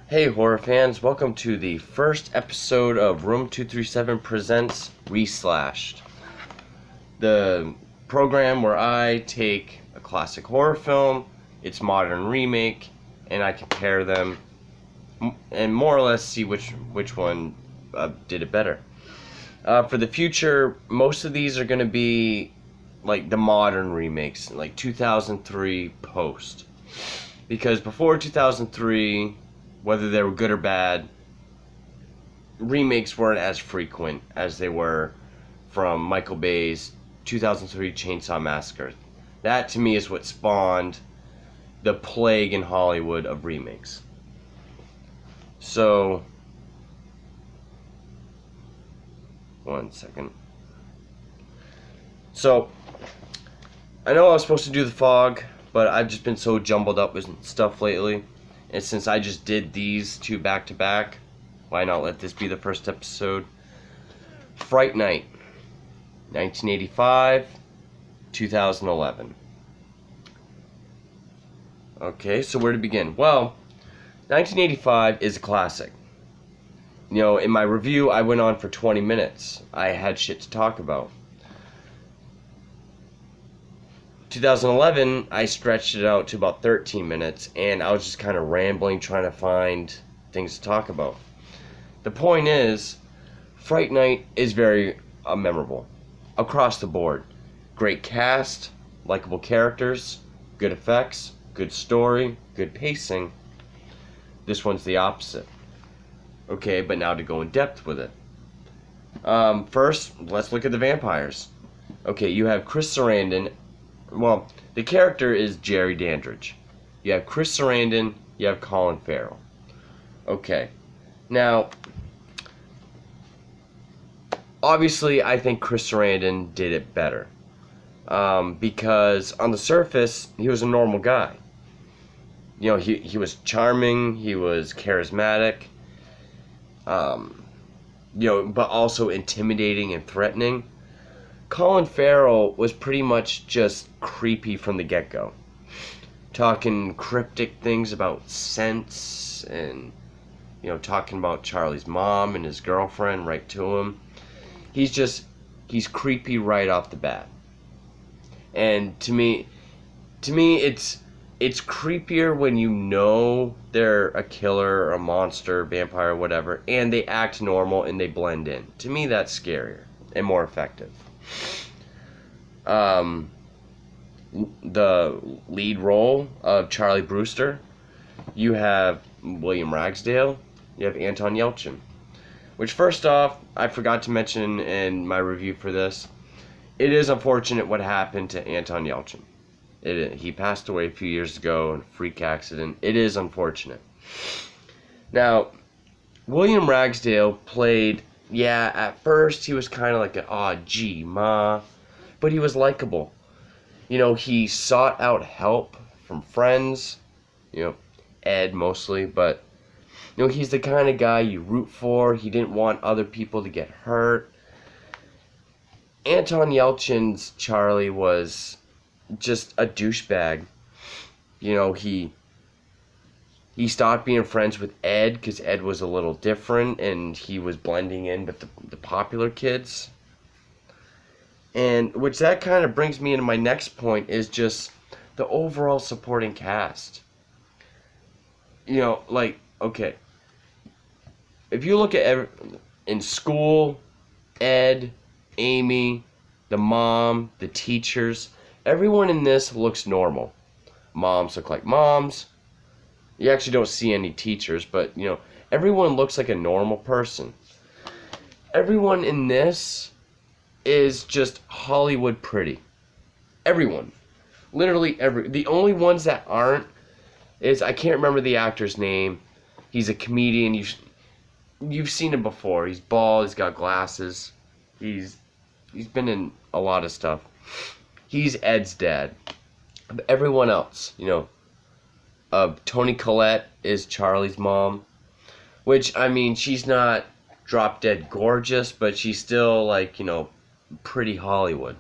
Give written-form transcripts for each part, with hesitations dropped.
Hey horror fans, welcome to the first episode of Room 237 Presents Reslashed, the program where I take a classic horror film, its modern remake, and I compare them and more or less see which one did it better. For the future, most of these are going to be like the modern remakes, like 2003 post. Because before 2003, whether they were good or bad, remakes weren't as frequent as they were from Michael Bay's 2003 Chainsaw Massacre. That to me is what spawned the plague in Hollywood of remakes. So, one second. So, I know I was supposed to do The Fog, but I've just been so jumbled up with stuff lately. And since I just did these two back to back, why not let this be the first episode? Fright Night, 1985, 2011. Okay, so where to begin? Well, 1985 is a classic. You know, in my review, I went on for 20 minutes. I had shit to talk about. 2011, I stretched it out to about 13 minutes, and I was just kind of rambling, trying to find things to talk about. The point is, Fright Night is very memorable across the board. Great cast, likable characters, good effects, good story, good pacing. This one's the opposite. Okay, but now to go in depth with it. First, let's look at the vampires. Okay, you have Chris Sarandon. Well, the character is Jerry Dandridge. You have Chris Sarandon, you have Colin Farrell. Okay. Now, obviously, I think Chris Sarandon did it better. Because on the surface, he was a normal guy. You know, he was charming, he was charismatic, but also intimidating and threatening. Colin Farrell was pretty much just creepy from the get-go. Talking cryptic things about scents and, talking about Charlie's mom and his girlfriend right to him. He's creepy right off the bat. And to me it's creepier when you know they're a killer or a monster, vampire, or whatever, and they act normal and they blend in. To me, that's scarier and more effective. The lead role of Charlie Brewster, you have William Ragsdale, you have Anton Yelchin. Which, first off, I forgot to mention in my review for this, it is unfortunate what happened to Anton Yelchin. He passed away a few years ago in a freak accident. It is unfortunate. Now, William Ragsdale played, at first he was kind of like an gee, ma, but he was likable. He sought out help from friends, Ed mostly, but, he's the kind of guy you root for. He didn't want other people to get hurt. Anton Yelchin's Charlie was just a douchebag. He stopped being friends with Ed because Ed was a little different and he was blending in with the popular kids. And which that kind of brings me into my next point is just the overall supporting cast. Okay, if you look at in school, Ed, Amy, the mom, the teachers, everyone in this looks normal. Moms look like moms. You actually don't see any teachers, but, everyone looks like a normal person. Everyone in this is just Hollywood pretty. Everyone. Literally the only ones that aren't is, I can't remember the actor's name. He's a comedian. You've seen him before. He's bald, he's got glasses. He's been in a lot of stuff. He's Ed's dad. But everyone else, Toni Collette is Charlie's mom. Which, she's not drop dead gorgeous, but she's still, pretty Hollywood.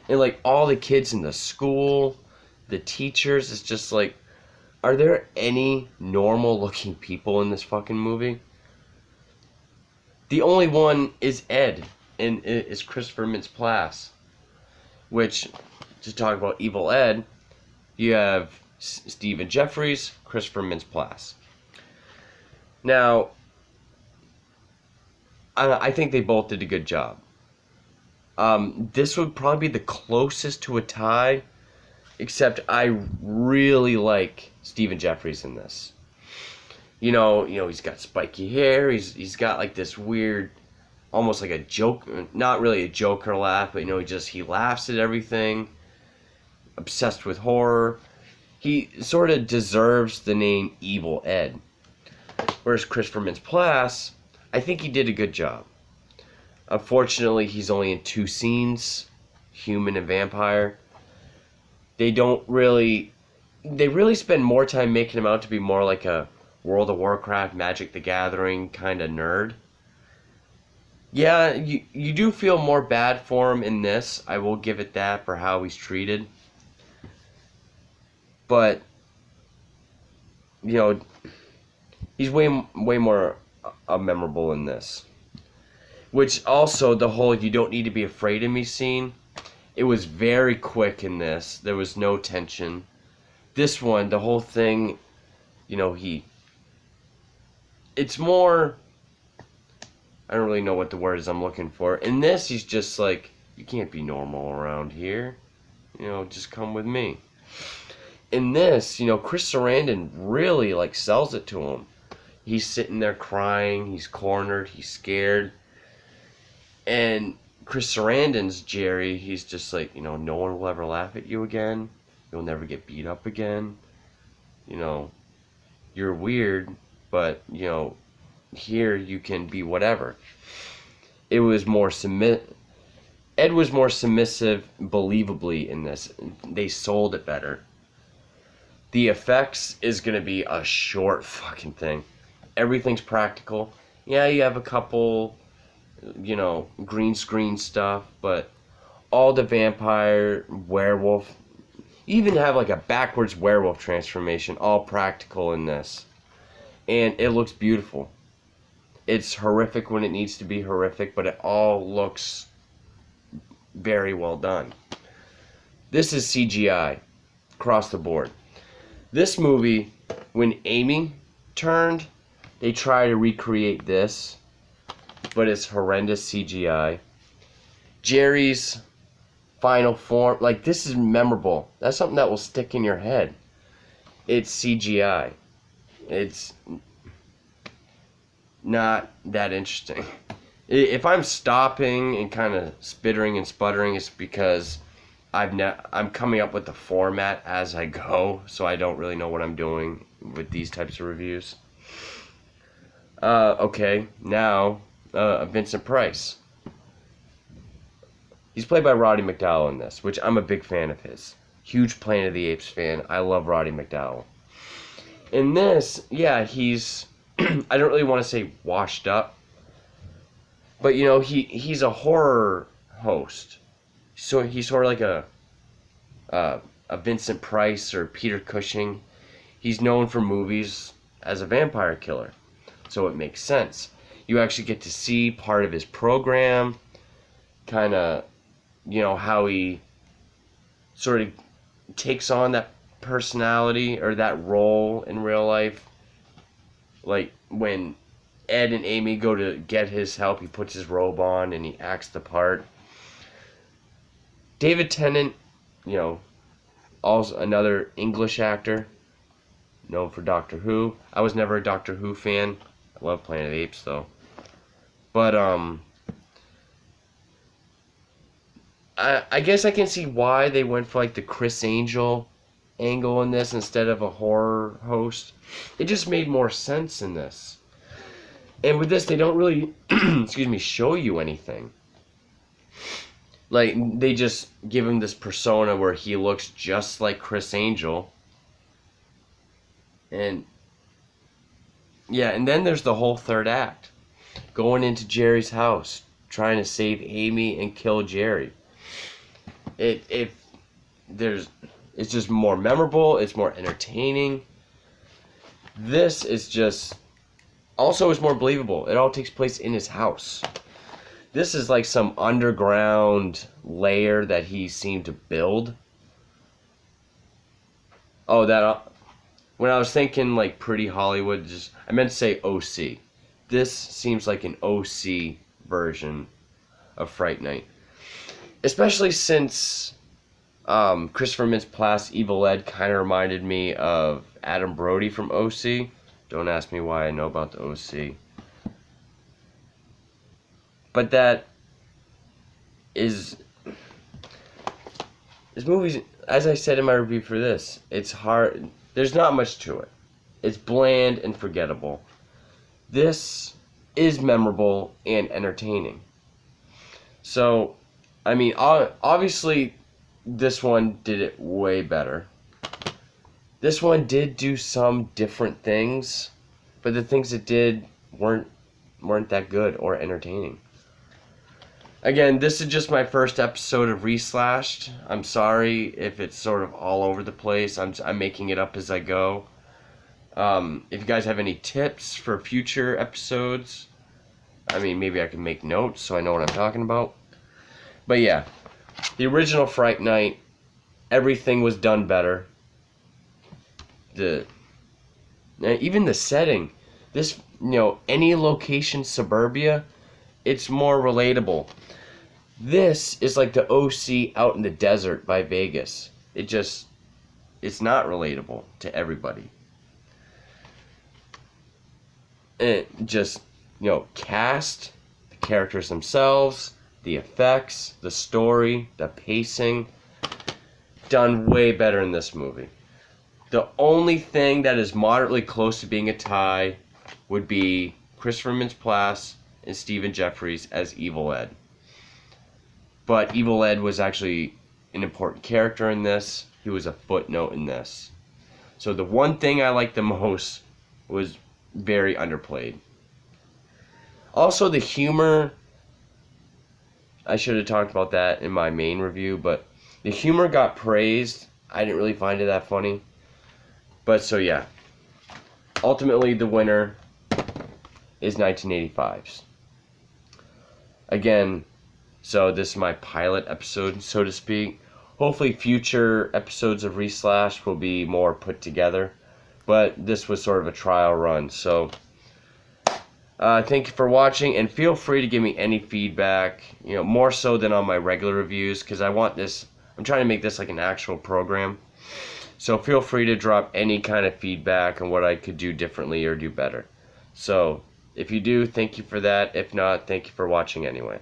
And, all the kids in the school, the teachers, it's just are there any normal looking people in this fucking movie? The only one is Ed, and it is Christopher Mintz-Plasse. Which, to talk about Evil Ed, you have Stephen Jeffries, Christopher Mintz-Plasse. Now, I think they both did a good job. This would probably be the closest to a tie, except I really like Stephen Jeffries in this. You know, he's got spiky hair. He's got like this weird, almost like a joke, not really a Joker laugh, but he laughs at everything. Obsessed with horror. He sort of deserves the name Evil Ed. Whereas Christopher Mintz-Plasse, I think he did a good job. Unfortunately, he's only in 2 scenes, human and vampire. They really spend more time making him out to be more like a World of Warcraft, Magic the Gathering kind of nerd. Yeah, you do feel more bad for him in this. I will give it that for how he's treated. But, he's way more memorable in this. Which also, the whole "you don't need to be afraid of me" scene, it was very quick in this. There was no tension. This one, the whole thing, it's more, I don't really know what the word is I'm looking for. In this, he's just like, you can't be normal around here. Just come with me. In this, Chris Sarandon really, sells it to him. He's sitting there crying, he's cornered, he's scared. And Chris Sarandon's Jerry, he's just like, no one will ever laugh at you again. You'll never get beat up again. You're weird, but, here you can be whatever. Ed was more submissive believably in this. They sold it better. The effects is going to be a short fucking thing. Everything's practical. Yeah, you have a couple, green screen stuff, but all the vampire, werewolf, even have like a backwards werewolf transformation, all practical in this. And it looks beautiful. It's horrific when it needs to be horrific, but it all looks very well done. This is CGI across the board. This movie, when Amy turned, they try to recreate this, but it's horrendous CGI. Jerry's final form, this is memorable. That's something that will stick in your head. It's CGI. It's not that interesting. If I'm stopping and kind of spittering and sputtering, it's because I'm coming up with the format as I go, so I don't really know what I'm doing with these types of reviews. Okay, now Vincent Price. He's played by Roddy McDowall in this, which I'm a big fan of his. Huge Planet of the Apes fan. I love Roddy McDowall. In this, yeah, he's I don't really want to say washed up, but he's a horror host. So he's sort of like a Vincent Price or Peter Cushing. He's known for movies as a vampire killer, so it makes sense. You actually get to see part of his program, kind of, how he sort of takes on that personality or that role in real life. Like when Ed and Amy go to get his help, he puts his robe on and he acts the part. David Tennant, also another English actor, known for Doctor Who. I was never a Doctor Who fan. I love Planet of the Apes though. But I guess I can see why they went for the Chris Angel angle in this instead of a horror host. It just made more sense in this. And with this, they don't really, show you anything. They just give him this persona where he looks just like Chris Angel. And, yeah, and then there's the whole third act. Going into Jerry's house, trying to save Amy and kill Jerry. It's just more memorable, it's more entertaining. This is just... Also, it's more believable. It all takes place in his house. This is like some underground layer that he seemed to build. Oh, that... When I was thinking like Pretty Hollywood, I meant to say OC. This seems like an OC version of Fright Night. Especially since Christopher Mintz-Plasse' Evil Ed kind of reminded me of Adam Brody from OC. Don't ask me why I know about the OC. But that is... This movie's, as I said in my review for this, it's hard... There's not much to it. It's bland and forgettable. This is memorable and entertaining. So, I mean, obviously, this one did it way better. This one did do some different things, but the things it did weren't that good or entertaining. Again, this is just my first episode of Reslashed. I'm sorry if it's sort of all over the place. I'm making it up as I go. If you guys have any tips for future episodes, I mean, maybe I can make notes so I know what I'm talking about. But yeah, the original Fright Night, everything was done better. Even the setting, this, any location suburbia, it's more relatable. This is like the OC out in the desert by Vegas. It's not relatable to everybody. It just, cast, the characters themselves, the effects, the story, the pacing, done way better in this movie. The only thing that is moderately close to being a tie would be Christopher Mintz-Plasse and Stephen Jeffries as Evil Ed. But Evil Ed was actually an important character in this. He was a footnote in this. So the one thing I liked the most was very underplayed. Also, the humor, I should have talked about that in my main review, but the humor got praised. I didn't really find it that funny. But so yeah, ultimately the winner is 1985's. Again, so this is my pilot episode, so to speak. Hopefully future episodes of Reslash will be more put together. But this was sort of a trial run. So thank you for watching, and feel free to give me any feedback, more so than on my regular reviews, because I'm trying to make this like an actual program. So feel free to drop any kind of feedback on what I could do differently or do better. So if you do, thank you for that. If not, thank you for watching anyway.